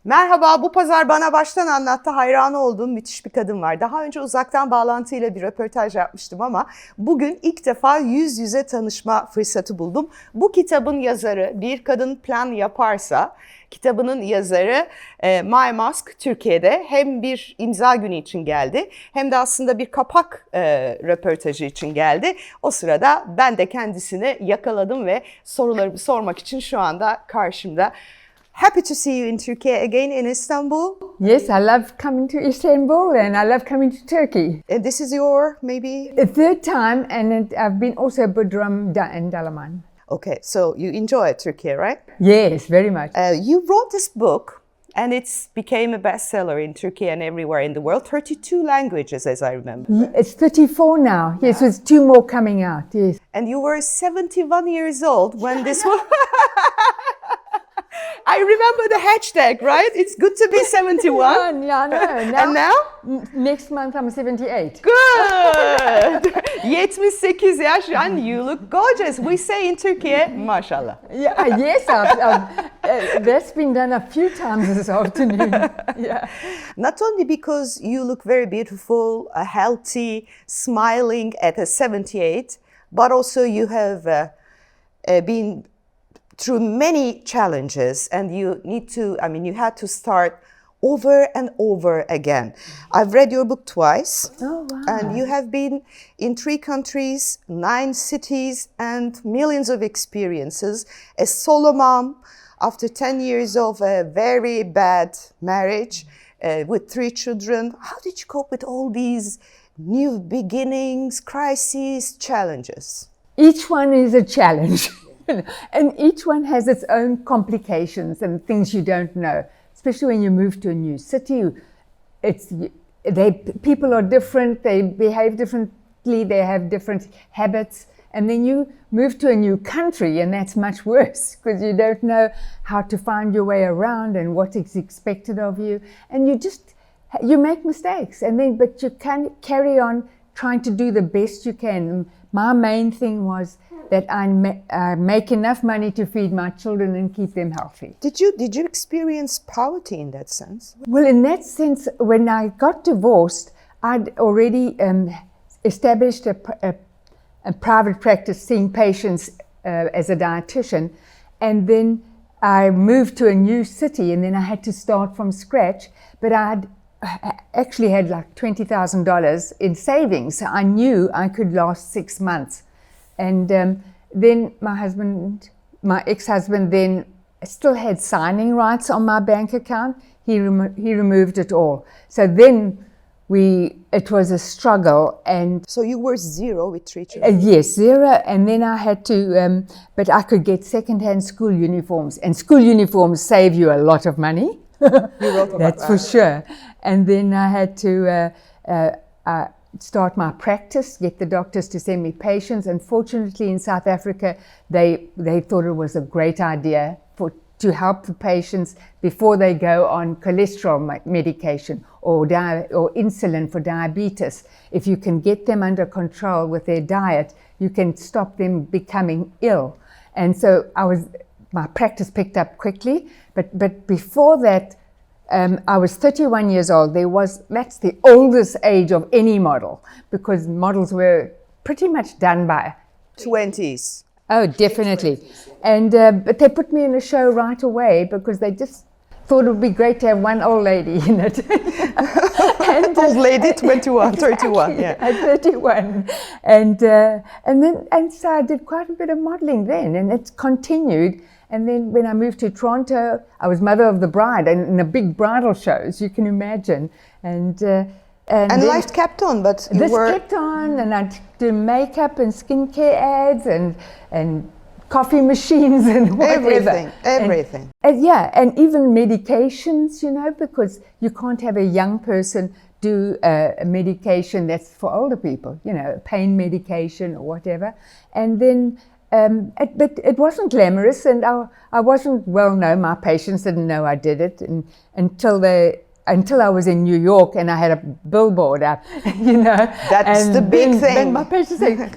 Merhaba, bu pazar Bana Baştan Anlat'ta hayranı olduğum müthiş bir kadın var. Daha önce uzaktan bağlantıyla bir röportaj yapmıştım ama bugün ilk defa yüz yüze tanışma fırsatı buldum. Bu kitabın yazarı Bir Kadın Plan Yaparsa, kitabının yazarı Maye Musk Türkiye'de hem bir imza günü için geldi hem de aslında bir kapak röportajı için geldi. O sırada ben de kendisini yakaladım ve sorularımı sormak için şu anda karşımda. Happy to see you in Turkey again in Istanbul. Yes, I love coming to Istanbul and I love coming to Turkey. And this is your maybe? A third time, and I've been also Bodrum and Dalaman. Okay, so you enjoy Turkey, right? Yes, very much. You wrote this book and it's became a bestseller in Turkey and everywhere in the world. 32 languages, as I remember. It's 34 now. Yes, with 2 more coming out. Yes. And you were 71 years old when this was... I remember the hashtag, right? It's good to be 71. Yeah, no. And now? Next month I'm 78. Good. 78 yaş and you look gorgeous. We say in Turkey, maşallah. Yeah, yes, that's been done a few times this afternoon. Yeah. Not only because you look very beautiful, healthy, smiling at a 78, but also you have been through many challenges and you had to start over and over again. I've read your book twice. Oh, wow. And you have been in 3 countries, 9 cities and millions of experiences. A solo mom after 10 years of a very bad marriage with 3 children. How did you cope with all these new beginnings, crises, challenges? Each one is a challenge. And each one has its own complications and things you don't know, especially when you move to a new city. People are different, they behave differently, they have different habits. And then you move to a new country and that's much worse because you don't know how to find your way around and what is expected of you. And you make mistakes, but you can carry on trying to do the best you can. My main thing was that I make enough money to feed my children and keep them healthy. Did you experience poverty in that sense? Well, in that sense, when I got divorced, I'd already established a private practice seeing patients as a dietitian, and then I moved to a new city, and then I had to start from scratch. But I actually had like $20,000 in savings. I knew I could last 6 months. And then my ex-husband then still had signing rights on my bank account. He removed it all. So then it was a struggle. And so you were 0 with 3 children? Yes, 0. And then I had to, but I could get second-hand school uniforms. And school uniforms save you a lot of money. You wrote about That's that. for sure. And then I had to start my practice, get the doctors to send me patients. Unfortunately, in South Africa, they thought it was a great idea to help the patients before they go on cholesterol medication or insulin for diabetes. If you can get them under control with their diet, you can stop them becoming ill. And so my practice picked up quickly. But before that, I was 31 years old. That's the oldest age of any model because models were pretty much done by 20s. Oh, definitely. And but they put me in a show right away because they just thought it would be great to have one old lady in it. Old lady, 21, exactly, 31, yeah. At 31. And so I did quite a bit of modeling then, and it's continued. And then when I moved to Toronto, I was mother of the bride and in the big bridal shows, you can imagine. And life kept on, but this kept on, and I'd do makeup and skincare ads and coffee machines and whatever. Everything. And even medications, because you can't have a young person do a medication that's for older people, pain medication or whatever. And then but it wasn't glamorous, and I wasn't well known. My patients didn't know I did it, and until I was in New York and I had a billboard up, That's and the big thing. Then my patients say,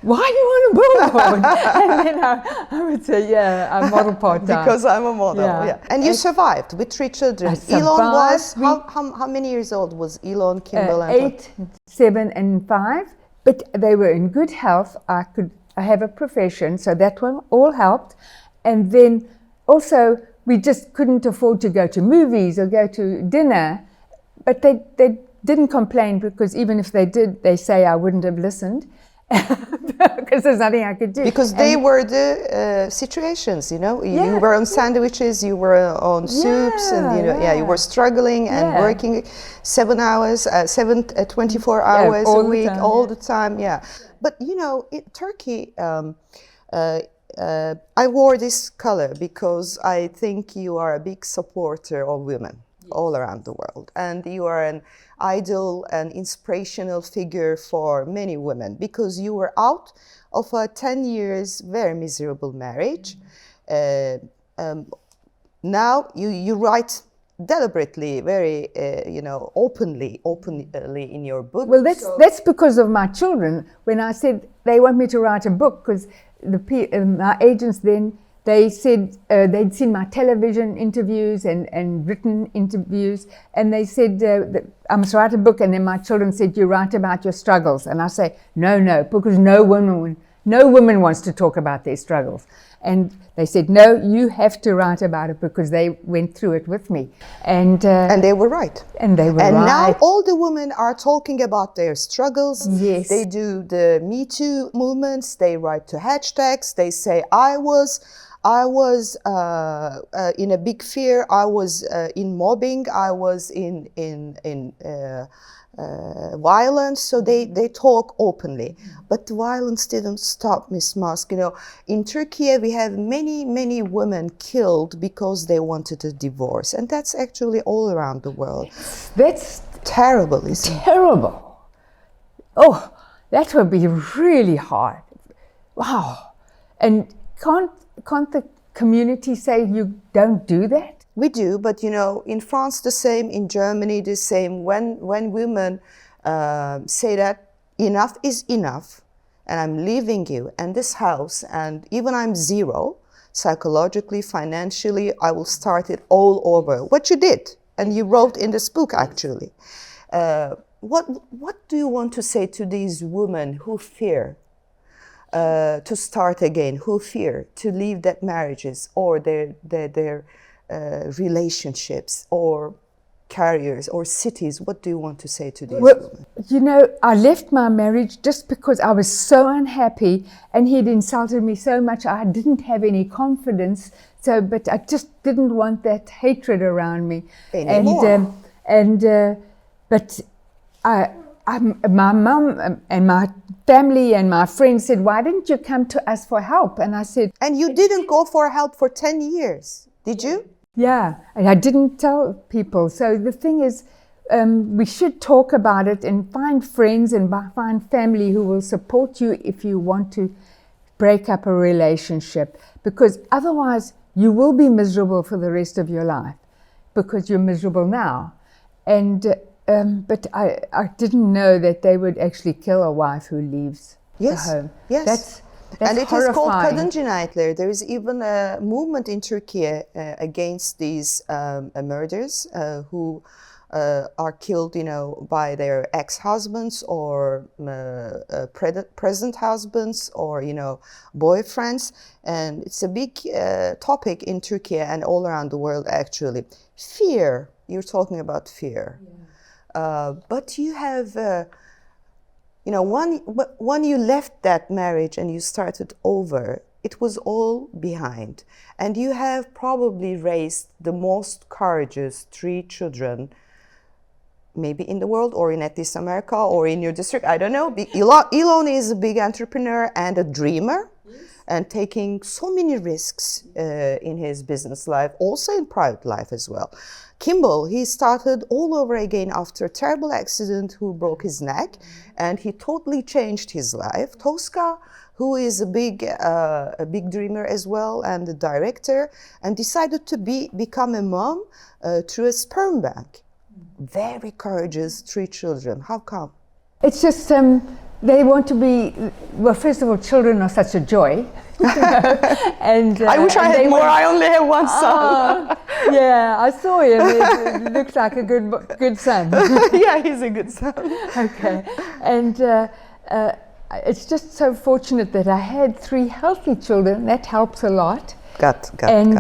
why do you want a billboard? And then I would say, yeah, I model part-time. Because I'm a model, Yeah. And you survived with 3 children. I Elon was, survived. how many years old was Elon, Kimball, and 8, 7, and 5. But they were in good health. I have a profession, so that one all helped. And then also, we just couldn't afford to go to movies or go to dinner. But they didn't complain, because even if they did, they say I wouldn't have listened. Because there's nothing I could do. Because they were the situations, you know. You were on sandwiches, you were on soups, and you were struggling and working 7 hours, 24 hours a week, all the time. Yeah, but you know, in Turkey, I wore this color because I think you are a big supporter of women all around the world, and you are an idol and inspirational figure for many women, because you were out of a 10 years very miserable marriage. Now you write deliberately, very openly in your book. Well, that's because of my children. When I said they want me to write a book, because my agents then, they said they'd seen my television interviews and written interviews, and they said that I must write a book. And then my children said, you write about your struggles. And I say, no, because no woman wants to talk about their struggles. And they said, no, you have to write about it, because they went through it with me. And they were right. And they were and right. now all the women are talking about their struggles. Yes. They do the Me Too movements. They write to hashtags. They say, I was in a big fear. I was in mobbing. I was in violence. So they talk openly. But the violence didn't stop, Miss Musk. You know, in Turkey we have many women killed because they wanted a divorce, and that's actually all around the world. That's terrible, isn't it? Terrible. Oh, that would be really hard. Wow. And can't the community say you don't do that? We do, but you know, in France the same, in Germany the same. When women say that enough is enough, and I'm leaving you and this house, and even I'm zero, psychologically, financially, I will start it all over. What you did, and you wrote in this book actually. What do you want to say to these women who fear to start again, who fear to leave their marriages or their relationships or careers or cities? What do you want to say to these women? You know, I left my marriage just because I was so unhappy, and he'd insulted me so much. I didn't have any confidence, but I just didn't want that hatred around me anymore. But my mum and my family and my friends said, why didn't you come to us for help? And I said... And you didn't go for help for 10 years, did you? Yeah, and I didn't tell people. So the thing is, we should talk about it and find friends and find family who will support you if you want to break up a relationship. Because otherwise, you will be miserable for the rest of your life, because you're miserable now. And... but I didn't know that they would actually kill a wife who leaves the home. Yes. That's and it horrifying. is called kadın cinayetleri. There is even a movement in Turkey against these murders who are killed, you know, by their ex-husbands or present husbands or, you know, boyfriends. And it's a big topic in Turkey and all around the world actually. Fear. You're talking about fear. Yeah. But you have, you know, when you left that marriage and you started over, it was all behind. And you have probably raised the most courageous 3 children, maybe in the world or in at least America or in your district, I don't know. Elon is a big entrepreneur and a dreamer. Yes. And taking so many risks in his business life, also in private life as well. Kimball, he started all over again after a terrible accident who broke his neck, and he totally changed his life. Tosca, who is a big dreamer as well and a director, and decided to become a mom through a sperm bank. Very courageous 3 children. How come? It's just They want to be, well, first of all, children are such a joy. And I wish I had more. I only have one son. Yeah, I saw him. He looks like a good son. Yeah, he's a good son. Okay, and it's just so fortunate that I had 3 healthy children. That helps a lot. And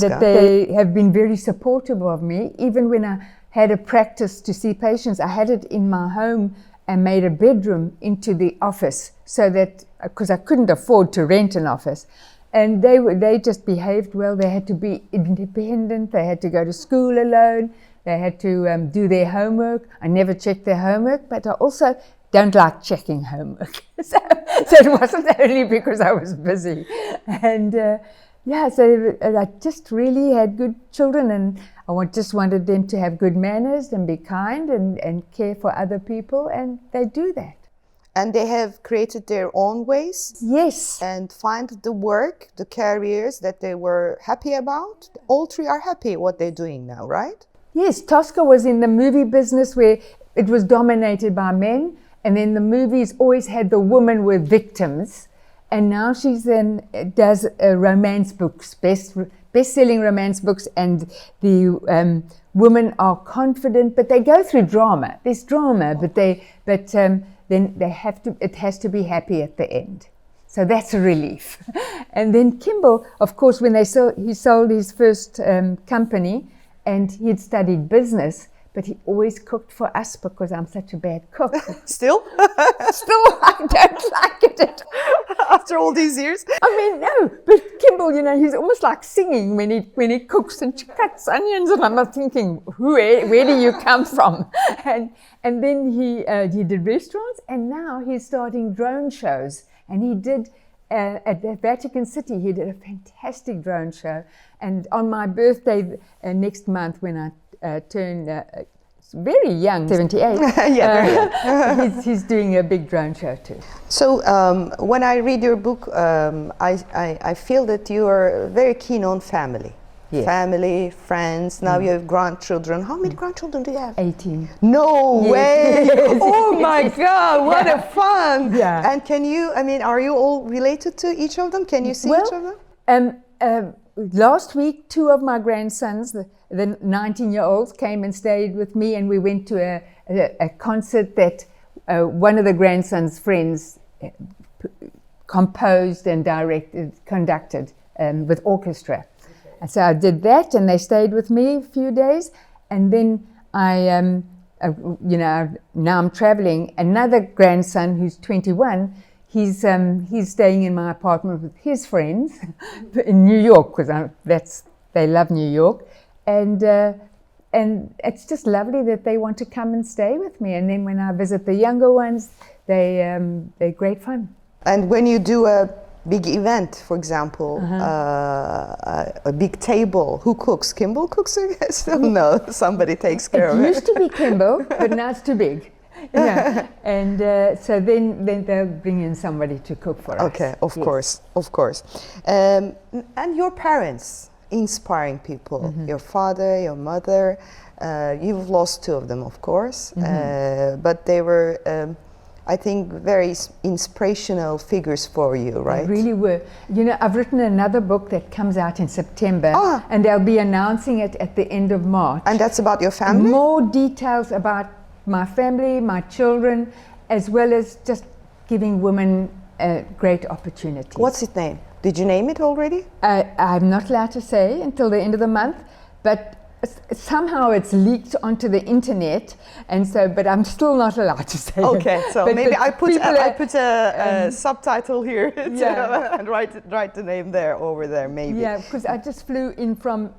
that they have been very supportive of me. Even when I had a practice to see patients, I had it in my home and made a bedroom into the office, so that, because I couldn't afford to rent an office. And they just behaved well. They had to be independent. They had to go to school alone. They had to do their homework. I never checked their homework, but I also don't like checking homework. so it wasn't only because I was busy. And so I just really had good children, and I just wanted them to have good manners and be kind and care for other people, and they do that. And they have created their own ways. Yes. And find the work, the careers that they were happy about. All 3 are happy what they're doing now, right? Yes, Tosca was in the movie business where it was dominated by men, and then the movies always had the woman were victims. And now she's does romance books, best-selling romance books, and the women are confident, but they go through drama. There's drama, but then they have to. It has to be happy at the end. So that's a relief. And then Kimball, of course, when he sold his first company, and he'd studied business, but he always cooked for us because I'm such a bad cook. Still? Still, I don't like it at all. After all these years? I mean, no, but Kimball, he's almost like singing when he cooks and cuts onions, and I'm not thinking, where do you come from? And then he did restaurants, and now he's starting drone shows. And he did, at the Vatican City, he did a fantastic drone show. And on my birthday next month, when I turn very young, 78. Very young. He's doing a big drone show too. So when I read your book, I feel that you are very keen on family. Yes. Family, friends, now you have grandchildren. How many grandchildren do you have? 18. No way! Yes. Oh my God, what a fun! Yeah. And are you all related to each of them? Can you see each of them? Last week, 2 of my grandsons, the 19-year-olds, came and stayed with me, and we went to a concert that one of the grandsons' friends composed and conducted with orchestra. And so I did that, and they stayed with me a few days, and then now I'm traveling. Another grandson who's 21. He's staying in my apartment with his friends in New York, because they love New York, and it's just lovely that they want to come and stay with me. And then when I visit the younger ones, they're great fun. And when you do a big event, for example, a big table, who cooks? Kimball cooks, I guess? No, somebody takes care of it. It used to be Kimball, but now it's too big. Yeah, and so then they'll bring in somebody to cook for us. Okay, of course. And your parents, inspiring people, your father, your mother, you've lost 2 of them, of course, but they were, I think, very inspirational figures for you, right? They really were. I've written another book that comes out in September, and they'll be announcing it at the end of March. And that's about your family? More details about my family, my children, as well as just giving women great opportunities. What's its name? Did you name it already? I'm not allowed to say until the end of the month, but somehow it's leaked onto the internet, and so, but I'm still not allowed to say. Okay, so maybe I put a subtitle here and write the name there over there, maybe. Yeah, because I just flew in from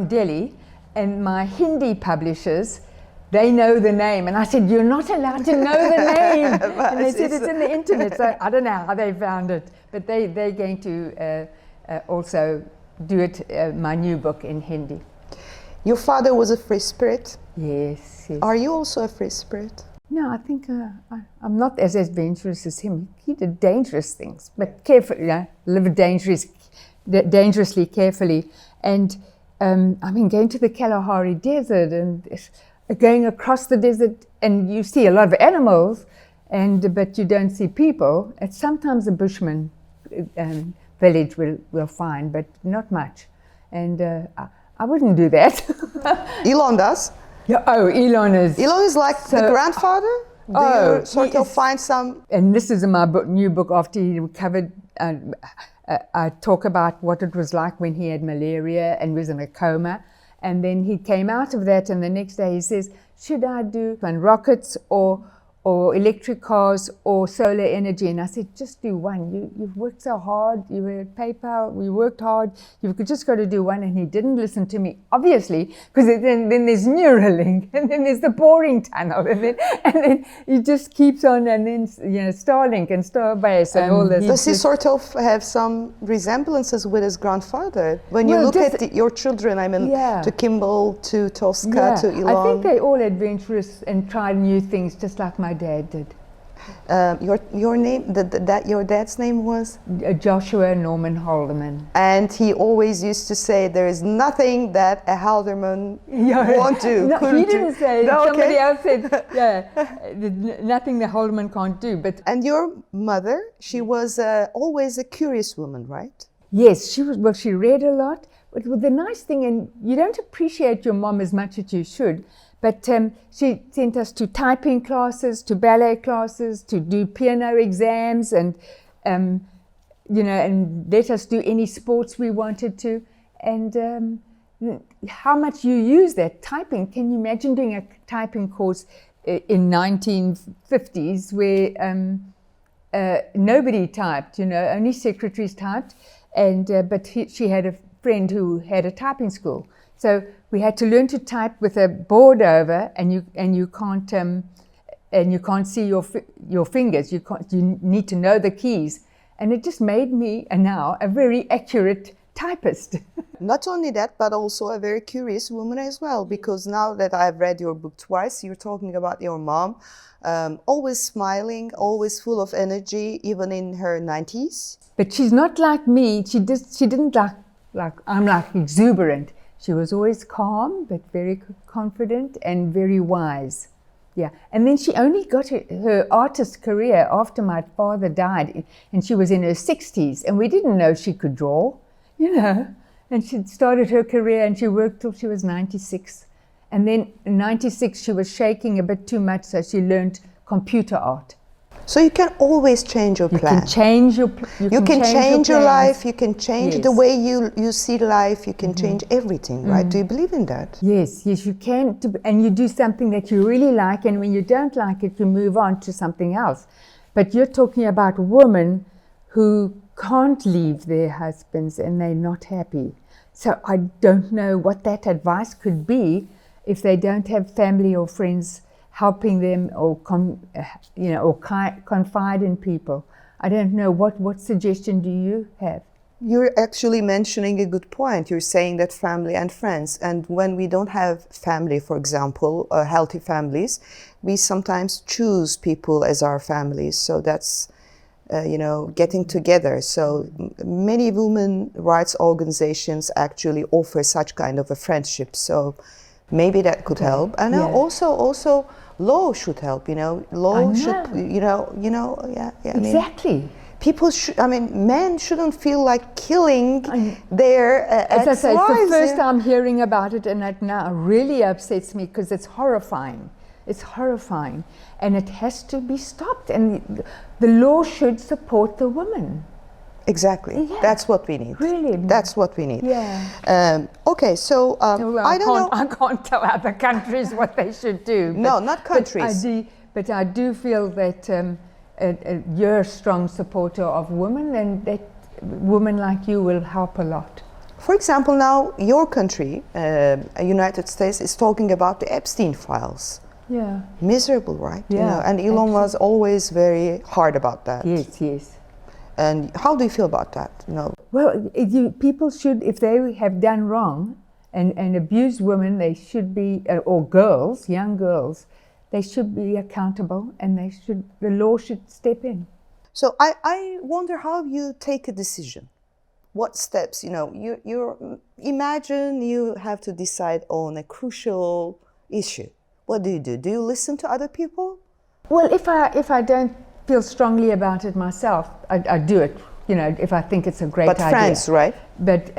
Delhi, and my Hindi publishers, they know the name, and I said, you're not allowed to know the name. And they said it's in the internet, so I don't know how they found it, but they're going to also do it, my new book in Hindi. Your father was a free spirit? Yes. Are you also a free spirit? No, I think I'm not as adventurous as him. He did dangerous things, but carefully, lived dangerously carefully. And going to the Kalahari Desert and going across the desert, and you see a lot of animals, but you don't see people. It's sometimes a bushman village will find, but not much. And I wouldn't do that. Elon does. Yeah, Elon is like the grandfather? Do you sort of find some... And this is in my new book after he recovered. I talk about what it was like when he had malaria and was in a coma. And then he came out of that, and the next day he says, should I do rockets or electric cars or solar energy? And I said, just do one. You've worked so hard. You were at PayPal. We worked hard. You've just got to do one. And he didn't listen to me, obviously, because then there's Neuralink, and then there's the boring tunnel, and then he just keeps on, and then Starlink and Starbase and all this. Does he sort of have some resemblances with his grandfather? When you look at your children, to Kimball, to Tosca, to Elon. I think they're all adventurous and tried new things, just like my dad did. Your name, your dad's name was? Joshua Norman Haldeman. And he always used to say, there is nothing that a Haldeman won't do. No, he didn't say it. Somebody else said, nothing the Haldeman can't do. But and your mother, she was always a curious woman, right? Yes, she was. Well, she read a lot. But the nice thing, and you don't appreciate your mom as much as you should, but she sent us to typing classes, to ballet classes, to do piano exams, and and let us do any sports we wanted to. And how much you use that typing? Can you imagine doing a typing course in 1950s where nobody typed? Only secretaries typed, and but she had a friend who had a typing school. So we had to learn to type with a board over, and you can't see your fingers. You need to know the keys, and it just made me now a very accurate typist. Not only that, but also a very curious woman as well. Because now that I've read your book twice, you're talking about your mom, always smiling, always full of energy, even in her 90s. But she's not like me. She didn't like I'm like exuberant. She was always calm, but very confident and very wise. Yeah. And then she only got her artist career after my father died, and she was in her 60s, and we didn't know she could draw, And she started her career, and she worked till she was 96. And then in 96, she was shaking a bit too much, so she learned computer art. So you can always change your plan. You can change your You can change your life, you can change the way you see life, you can change everything, right? Do you believe in that? Yes, you can. And you do something that you really like, and when you don't like it, you move on to something else. But you're talking about women who can't leave their husbands and they're not happy. So I don't know what that advice could be if they don't have family or friends helping them, or confide in people. I don't know, what suggestion do you have? You're actually mentioning a good point. You're saying that family and friends, and when we don't have family, for example, healthy families, we sometimes choose people as our families. So that's getting together. So many women rights organizations actually offer such kind of a friendship. So maybe that could help. And also law should help, law should, Exactly. People should, men shouldn't feel like killing their ex-wives. It's the first time hearing about it, and that now really upsets me because it's horrifying. It's horrifying, and it has to be stopped, and the law should support the woman. Exactly. Yeah. That's what we need. Really? That's what we need. Yeah. Okay, so I don't know. I can't tell other countries what they should do. No, not countries. But I do feel that you're a strong supporter of women, and that women like you will help a lot. For example, now your country, United States, is talking about the Epstein files. Yeah. Miserable, right? Yeah. And Elon was always very hard about that. Yes. And how do you feel about that? Well, people should, if they have done wrong and abused women, they should be, or girls, young girls, they should be accountable, and the law should step in. So I wonder how you take a decision. What steps, you imagine you have to decide on a crucial issue. What do you do? Do you listen to other people? Well, if I don't feel strongly about it myself, I do it. You know, if I think it's a great But idea. friends, right? But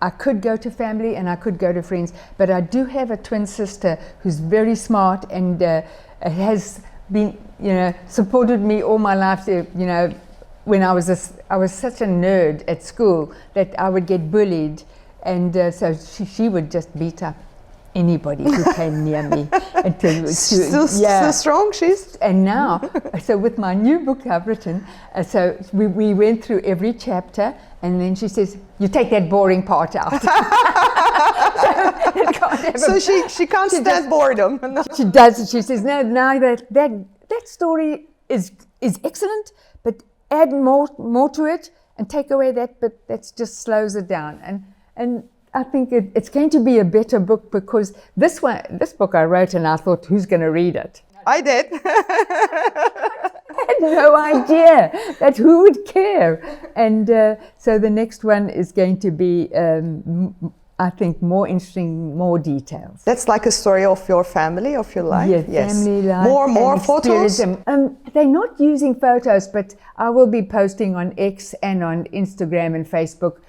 I could go to family and I could go to friends. But I do have a twin sister who's very smart and has been, you know, supported me all my life. You know, when I was such a nerd at school that I would get bullied, and so she would just beat up anybody who came near me. Still strong, she's. And now, so with my new book I've written, so we went through every chapter, and then she says, "You take that boring part out." So she can't stand boredom. She does. She says, "No, that story is excellent, but add more to it, and take away that bit that just slows it down." And I think it's going to be a better book, because this book I wrote and I thought, who's going to read it? I did. I had no idea that who would care. And so the next one is going to be, I think, more interesting, more details. That's like a story of your family, of your life? Yes, family life. More photos? They're not using photos, but I will be posting on X and on Instagram and Facebook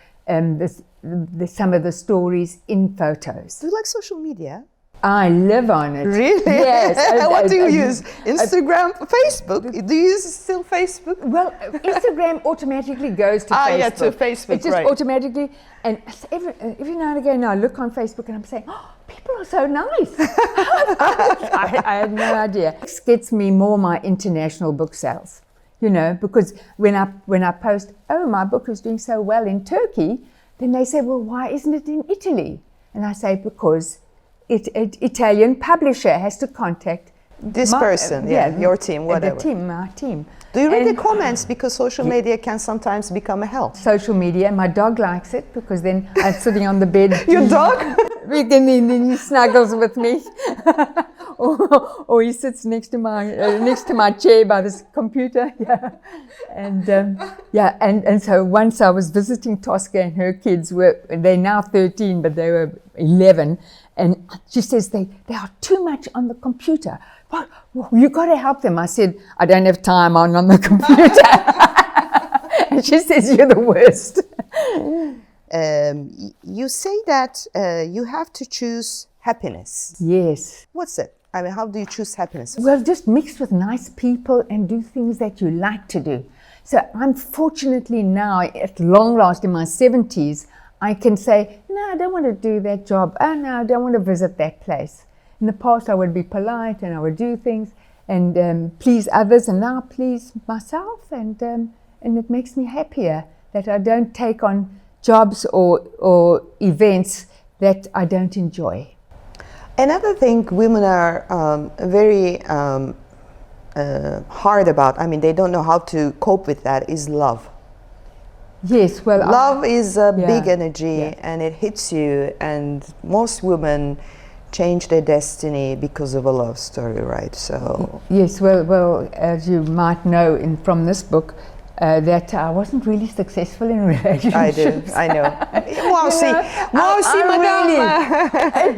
some of the stories in photos. Do you like social media? I live on it. Really? Yes. What do you use? Instagram, Facebook? Do you use still Facebook? Well, Instagram automatically goes to Facebook. Yeah, to Facebook, It just right. automatically, and every now and again I look on Facebook and I'm saying, oh, people are so nice. I had no idea. It gets me more my international book sales, you know, because when I post, oh, my book is doing so well in Turkey, then they say, well, why isn't it in Italy? And I say, because Italian publisher has to contact this person, your team, whatever. My team. Do you read the comments? Because social media can sometimes become a help. Social media, my dog likes it, because then I'm sitting on the bed. Your dog? Then he snuggles with me, or he sits next to my chair by this computer. Yeah, and so once I was visiting Tosca, and her kids they're now 13, but they were 11. And she says, they are too much on the computer. Well, you got to help them. I said, I don't have time on the computer. And she says, you're the worst. You say that you have to choose happiness. Yes. What's it? I mean, how do you choose happiness? Well, just mixed with nice people and do things that you like to do. So unfortunately now, at long last, in my 70s, I can say, no, I don't want to do that job. Oh, no, I don't want to visit that place. In the past, I would be polite and I would do things and please others, and now please myself. And it makes me happier that I don't take on jobs or events that I don't enjoy. Another thing women are very hard about, I mean, they don't know how to cope with that, is love. Yes, well, love is a big energy, yeah. and it hits you, and most women change their destiny because of a love story, right? So yes, well, as you might know from this book, that I wasn't really successful in relationships. I do, I know.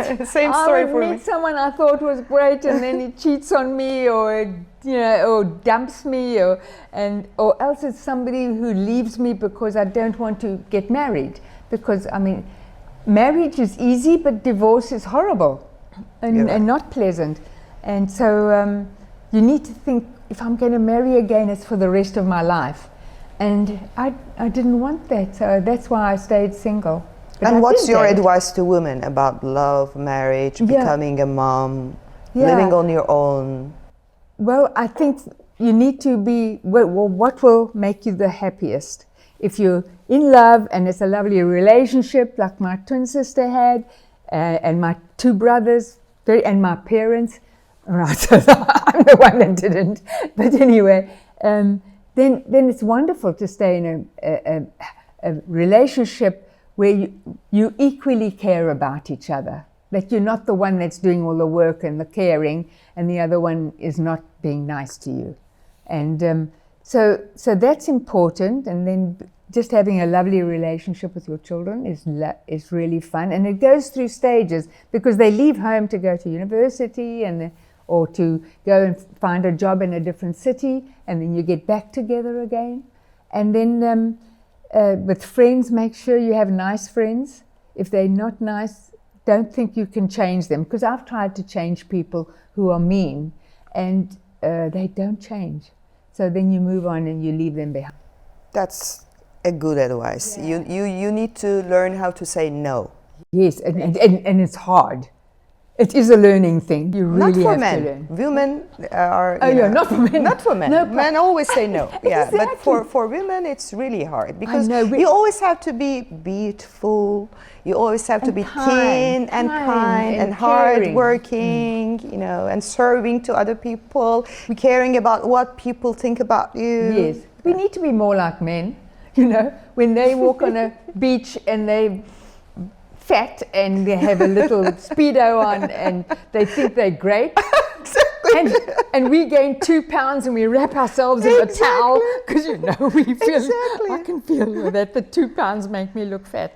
Really. Same story for me. I would meet someone I thought was great, and then he cheats on me, or dumps me, or else it's somebody who leaves me because I don't want to get married. Because I mean, marriage is easy, but divorce is horrible and not pleasant. And so you need to think, if I'm going to marry again, it's for the rest of my life. And I didn't want that, so that's why I stayed single. But and what's your advice to women about love, marriage, becoming a mom, living on your own? Well, I think you need to be, what will make you the happiest? If you're in love and it's a lovely relationship like my twin sister had, and my two brothers, and my parents, right, so I'm the one that didn't, but anyway, then it's wonderful to stay in a relationship where you equally care about each other. That you're not the one that's doing all the work and the caring, and the other one is not being nice to you. And so that's important. And then just having a lovely relationship with your children is really fun. And it goes through stages, because they leave home to go to university, or to go and find a job in a different city, and then you get back together again. And then with friends, make sure you have nice friends. If they're not nice, don't think you can change them, because I've tried to change people who are mean, and they don't change. So then you move on and you leave them behind. That's a good advice. Yeah. You need to learn how to say no. Yes, and it's hard. It is a learning thing. You really have to learn. Women are. Not for men. Not for men. No, men always say no. Yeah, exactly. but for women, it's really hard because you always have to be beautiful. You always have to be thin and kind and hardworking, and serving to other people, caring about what people think about you. Yes, we need to be more like men. When they walk on a beach and they fat and they have a little Speedo on and they think they're great. Exactly. And we gain 2 pounds and we wrap ourselves in a towel because we feel, I can feel that the 2 pounds make me look fat.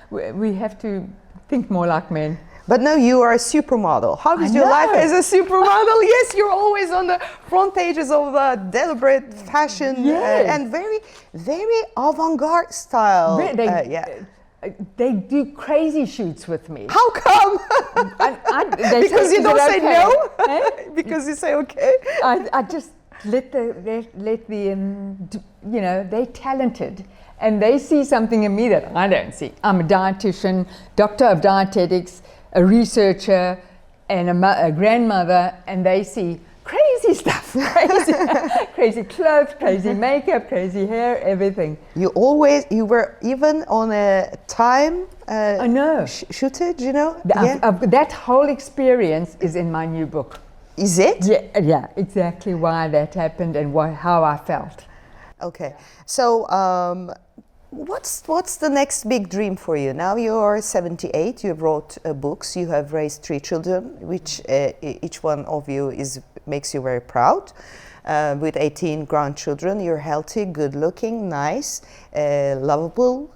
We have to think more like men. But no, you are a supermodel. How is your life as a supermodel? Yes, you're always on the front pages of deliberate fashion and very, very avant-garde style. They do crazy shoots with me. How come? Because you don't say no? Because you say okay? I just let they're talented. And they see something in me that I don't see. I'm a dietitian, doctor of dietetics, a researcher, and a grandmother, and they see crazy stuff, crazy clothes, crazy makeup, crazy hair, everything. You were even on a time shootage, That whole experience is in my new book. Is it? Yeah, exactly why that happened and how I felt. Okay, so what's the next big dream for you? Now you're 78, you wrote books, you have raised 3 children, which each one of you makes you very proud. With 18 grandchildren, you're healthy, good looking, nice, lovable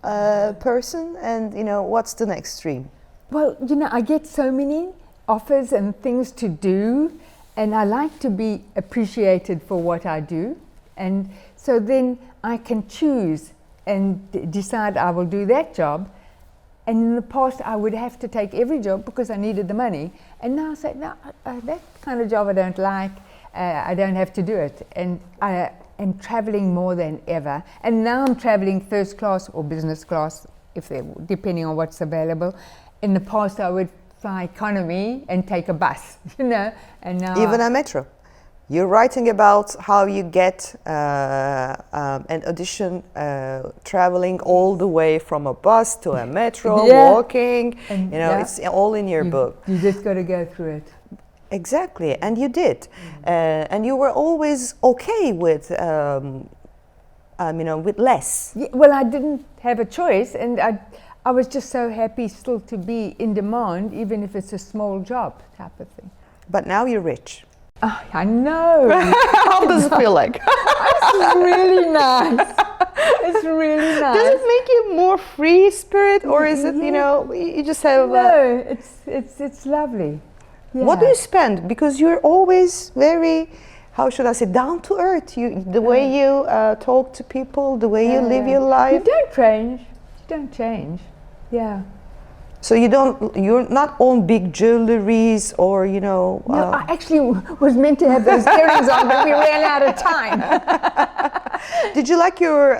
person, and what's the next dream? Well, I get so many offers and things to do, and I like to be appreciated for what I do, and so then I can choose and decide I will do that job. And in the past I would have to take every job because I needed the money, and now I say, no, that kind of job I don't like, I don't have to do it. And I am traveling more than ever, and now I'm traveling first class or business class, depending on what's available. In the past I would fly economy and take a bus, and now even a metro. You're writing about how you get an audition traveling all the way from a bus to a metro, walking, and it's all in your book. You just got to go through it. Exactly, and you did. And you were always okay with, with less. Yeah, well, I didn't have a choice, and I was just so happy still to be in demand, even if it's a small job type of thing. But now you're rich. Oh, I know. How does it feel like? It's really nice. It's really nice. Does it make you more free spirit, or is it you just have? No, it's lovely. Yeah. What do you spend? Because you're always very, how should I say, down to earth. The way you talk to people, the way you live your life. You don't change. You don't change. Yeah. So you're not on big jewelries or No, I actually was meant to have those earrings on, but we ran out of time. Did you like your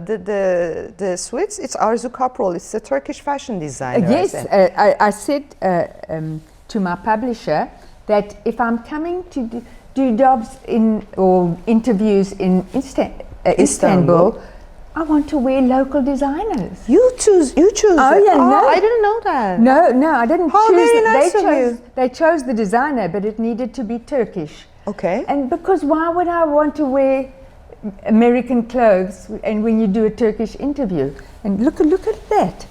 the sweats? It's Arzu Kaprol. It's a Turkish fashion designer. Yes, I said to my publisher that if I'm coming to do jobs or interviews in Istanbul, I want to wear local designers. You choose. Oh yeah, no. I didn't know that. No, I didn't choose. How very nice of you. They chose the designer, but it needed to be Turkish. Okay. And because why would I want to wear American clothes and when you do a Turkish interview? And look at that.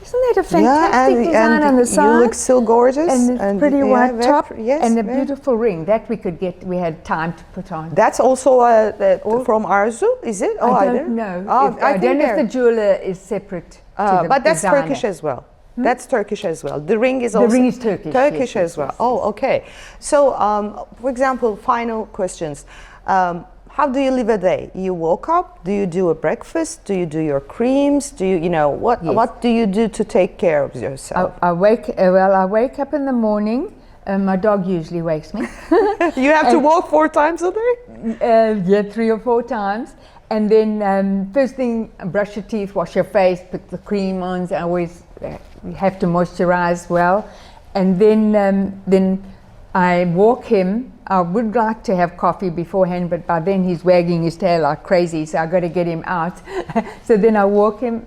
Isn't that a fantastic design on the side? You look so gorgeous. And the pretty white top and a very beautiful ring that we had time to put on. That's also from Arzu, is it? I don't know. I don't know if the jeweler is separate to the but that's designer. Turkish as well. That's Turkish as well. The ring is The also ring is Turkish. Turkish yes, as well. yes. Oh, okay. So, for example, final questions. How do you live a day? You woke up. Do you do a breakfast? Do you do your creams? Do you, what? Yes. What do you do to take care of yourself? I wake up in the morning. My dog usually wakes me. You have to walk 4 times a day? Yeah, 3 or 4 times. And then first thing, brush your teeth, wash your face, put the cream on. I always have to moisturize well. And then I walk him. I would like to have coffee beforehand, but by then he's wagging his tail like crazy, so I got to get him out. So then I walk him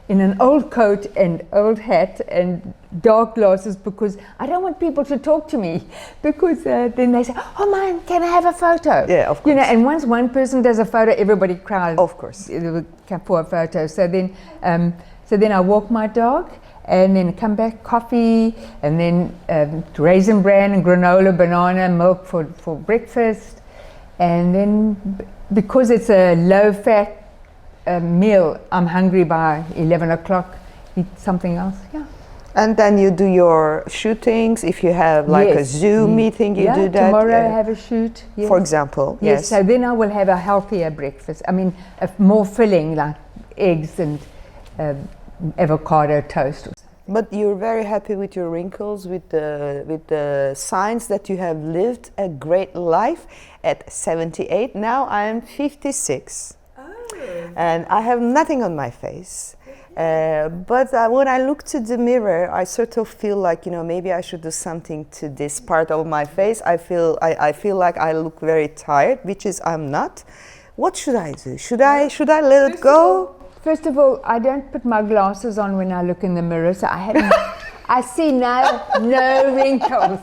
in an old coat and old hat and dark glasses, because I don't want people to talk to me, because then they say, "Oh man, can I have a photo?" Yeah, of course. And once one person does a photo, everybody cries. Of course. For a photo. So then I walk my dog. And then come back, coffee, and then raisin bran and granola, banana, milk for breakfast. And then, because it's a low-fat meal, I'm hungry by 11 o'clock, eat something else, yeah. And then you do your shootings. If you have like a Yes. Zoom meeting, you do that. Tomorrow I have a shoot. Yes. For example, Yes, so then I will have a healthier breakfast. I mean, more filling, like eggs and avocado toast. But you're very happy with your wrinkles, with the signs that you have lived a great life at 78. Now I'm 56, and I have nothing on my face. But when I look to the mirror, I sort of feel like, maybe I should do something to this part of my face. I feel like I look very tired, which is I'm not. What should I do? Should I let it go? First of all, I don't put my glasses on when I look in the mirror, so I see no wrinkles.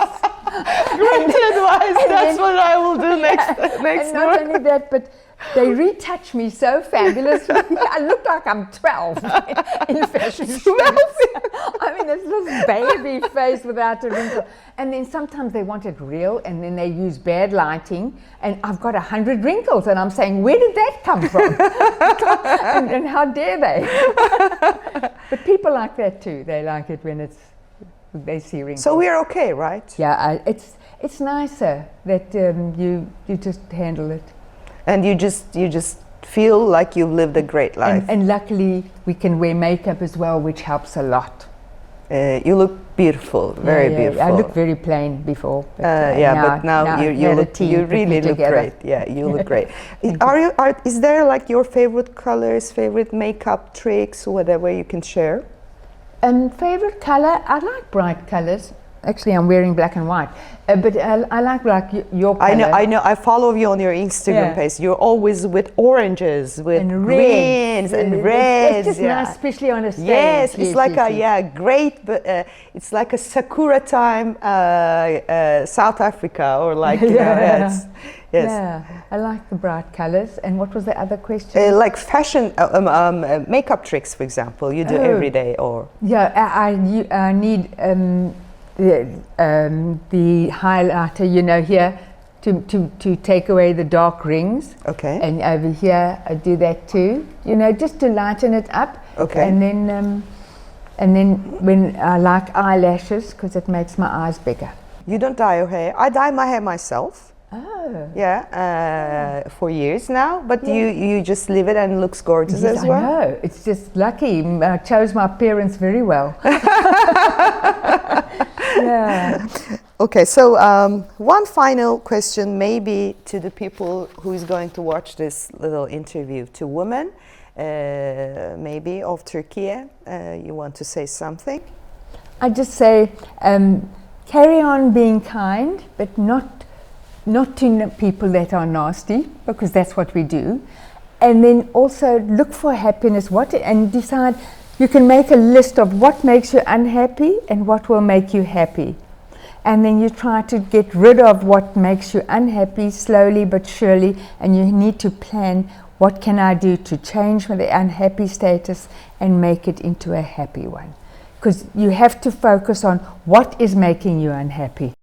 Great advice. That's what I will do next And not only that, but they retouch me so fabulously. I look like I'm 12 in fashion shows. I mean, it's this baby face without a wrinkle. And then sometimes they want it real, and then they use bad lighting, and I've got 100 wrinkles, and I'm saying, where did that come from? and how dare they? But people like that too. They like it when they see wrinkles. So we're okay, right? Yeah, it's nicer that you just handle it. And you just feel like you've lived a great life. And luckily we can wear makeup as well, which helps a lot. You look beautiful, very beautiful. I look very plain before. But, but now you really look great. Yeah, you look great. Is there like your favorite colors, favorite makeup tricks, whatever you can share? Favorite color? I like bright colors. Actually, I'm wearing black and white, but I like your color. I know. I follow you on your Instagram page. You're always with oranges, with and greens and reds. It's just nice, especially on a stage. Yes, it's like great, but it's like a sakura time, South Africa, or like yes. Yeah, I like the bright colors. And what was the other question? Like fashion, makeup tricks, for example, you do every day, or I need. The highlighter, here to take away the dark rings. Okay. And over here I do that too. Just to lighten it up. Okay. And then when I like eyelashes, because it makes my eyes bigger. You don't dye your hair. I dye my hair myself. Oh. Yeah, for years now. But you just leave it and it looks gorgeous as well. I know. It's just lucky. I chose my parents very well. Yeah. Okay, so one final question, maybe to the people who is going to watch this little interview, to women, maybe of Turkey. You want to say something? I just say, carry on being kind, but not to people that are nasty, because that's what we do. And then also look for happiness, and decide. You can make a list of what makes you unhappy and what will make you happy. And then you try to get rid of what makes you unhappy slowly but surely, and you need to plan, what can I do to change the unhappy status and make it into a happy one? Because you have to focus on what is making you unhappy.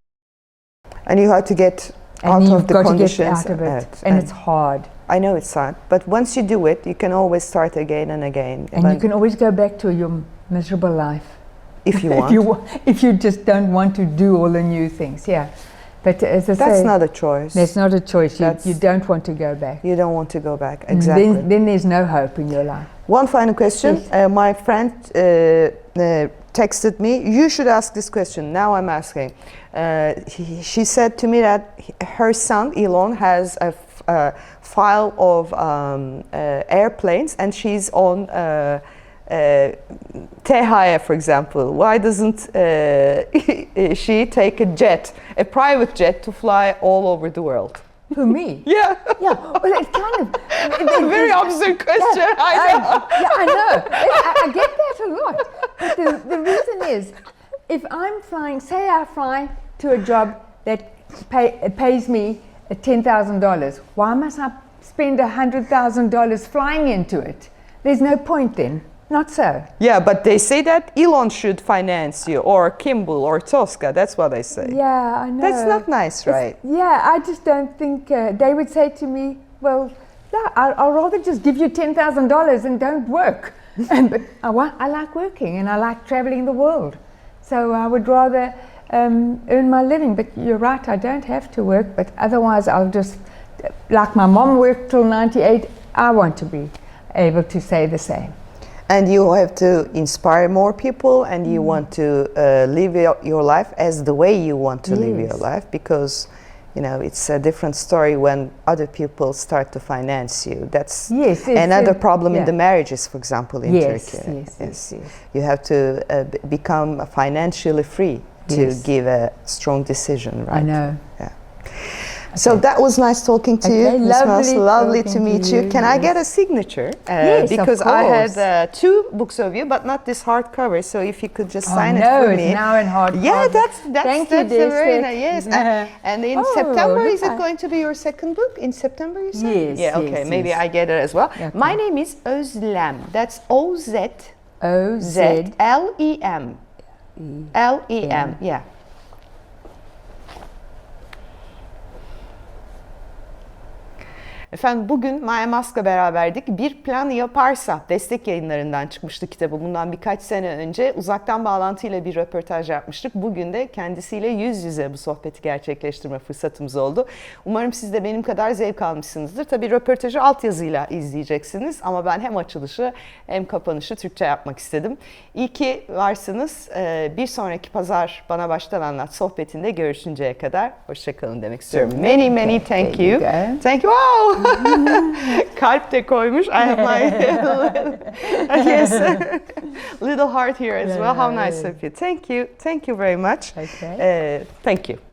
And you have to get out of the conditions. And it's hard. I know it's hard, but once you do it, you can always start again and again. And you can always go back to your miserable life. if you want. If you just don't want to do all the new things, yeah. But as I That's say, not a choice. that's not a choice. You don't want to go back. You don't want to go back, exactly. Then there's no hope in your life. One final question. Yes. My friend texted me, you should ask this question. Now I'm asking. She said to me that her son, Elon, has a file of airplanes and she's on Tehaya, for example. Why doesn't she take a private jet to fly all over the world? Who, me? Yeah. Yeah, well, it's kind of... A very absurd question, I know. I know. I get that a lot. But the reason is, if I'm flying, say I fly to a job that pays me $10,000, why must I spend $100,000 flying into it? There's no point then. Not so. Yeah, but they say that Elon should finance you, or Kimball, or Tosca. That's what they say. Yeah, I know. That's not nice, right? Yeah, I just don't think they would say to me, well, no, I'll rather just give you $10,000 and don't work. But I like working and I like traveling the world. So I would rather earn my living. But you're right, I don't have to work, but otherwise I'll just, like my mom worked till 98, I want to be able to say the same. And you have to inspire more people, and you want to live your life as the way you want to live your life, because you know it's a different story when other people start to finance you. That's another problem in the marriages, for example, in Turkey. Yes. You have to become financially free to give a strong decision, right? I know. Yeah. So that was nice talking to you. Lovely to meet you. Can I get a signature? Yes, because of course. I had 2 books of you, but not this hardcover. So if you could just sign it for me. It's now in hardcover. Yeah, that's Thank you, very Destek. nice. Yes. And in September, is it going to be your second book? In September, you said? Yes. Yeah. Okay. Maybe I get it as well. Okay. My name is Özlem. That's Ozlem. Lem. Yeah. Efendim bugün Maye Musk'la beraberdik. Bir Plan Yaparsa Destek Yayınları'ndan çıkmıştı kitabı. Bundan birkaç sene önce uzaktan bağlantıyla bir röportaj yapmıştık. Bugün de kendisiyle yüz yüze bu sohbeti gerçekleştirme fırsatımız oldu. Umarım siz de benim kadar zevk almışsınızdır. Tabii röportajı altyazıyla izleyeceksiniz ama ben hem açılışı hem kapanışı Türkçe yapmak istedim. İyi ki varsınız. Bir sonraki pazar Bana Baştan Anlat sohbetinde görüşünceye kadar hoşçakalın demek istiyorum. Many thank you. Thank you. Wow! Kalp de koymuş. I have my yes, little heart here as well. How nice of you. Thank you very much. Okay. Thank you.